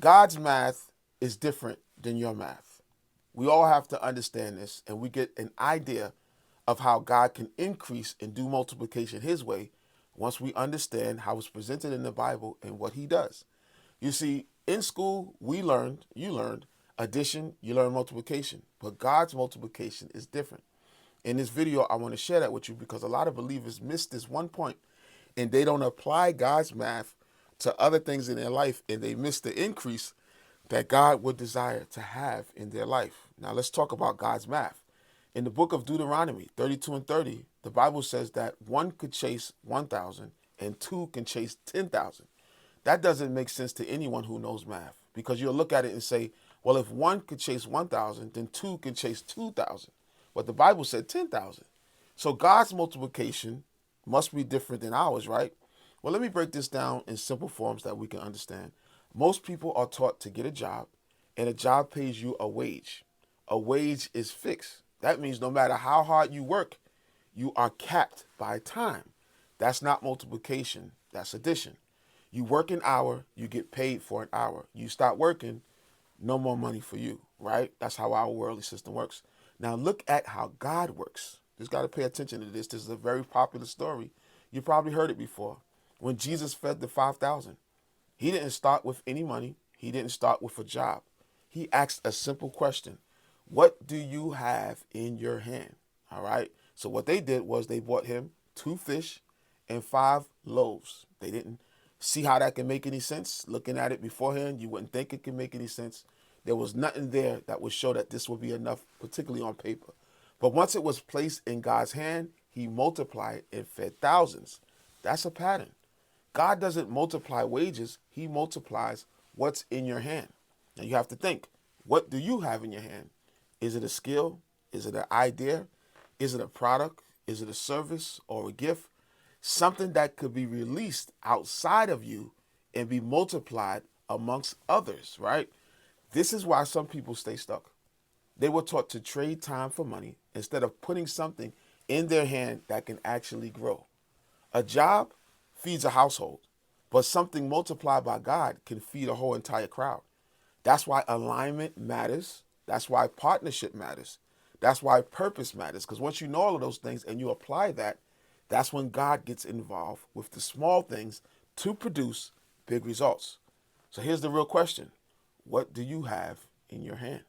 God's math is different than your math. We all have to understand this, and we get an idea of how God can increase and do multiplication his way once we understand how it's presented in the Bible and what he does. You see, in school, you learned addition, you learned multiplication, but God's multiplication is different. In this video, I want to share that with you because a lot of believers miss this one point and they don't apply God's math to other things in their life and they miss the increase that God would desire to have in their life. Now, let's talk about God's math. In the book of Deuteronomy 32 and 30, the Bible says that one could chase 1,000 and two can chase 10,000. That doesn't make sense to anyone who knows math because you'll look at it and say, well, if one could chase 1,000, then two can chase 2,000. But the Bible said 10,000. So God's multiplication must be different than ours, right? Well, let me break this down in simple forms that we can understand. Most people are taught to get a job, and a job pays you a wage. A wage is fixed. That means no matter how hard you work, you are capped by time. That's not multiplication, that's addition. You work an hour, you get paid for an hour. You stop working, no more money for you, right? That's how our worldly system works. Now look at how God works. Just got to pay attention to this. This is a very popular story. You probably heard it before. When Jesus fed the 5,000, he didn't start with any money. He didn't start with a job. He asked a simple question. What do you have in your hand? All right. So what they did was they bought him 2 fish and 5 loaves. They didn't see how that can make any sense. Looking at it beforehand, you wouldn't think it can make any sense. There was nothing there that would show that this would be enough, particularly on paper. But once it was placed in God's hand, he multiplied and fed thousands. That's a pattern. God doesn't multiply wages. He multiplies what's in your hand. Now you have to think, what do you have in your hand? Is it a skill? Is it an idea? Is it a product? Is it a service or a gift? Something that could be released outside of you and be multiplied amongst others, right? This is why some people stay stuck. They were taught to trade time for money instead of putting something in their hand that can actually grow. A job feeds a household, but something multiplied by God can feed a whole entire crowd. That's why alignment matters. That's why partnership matters. That's why purpose matters. Because once you know all of those things and you apply that, that's when God gets involved with the small things to produce big results. So here's the real question. What do you have in your hand?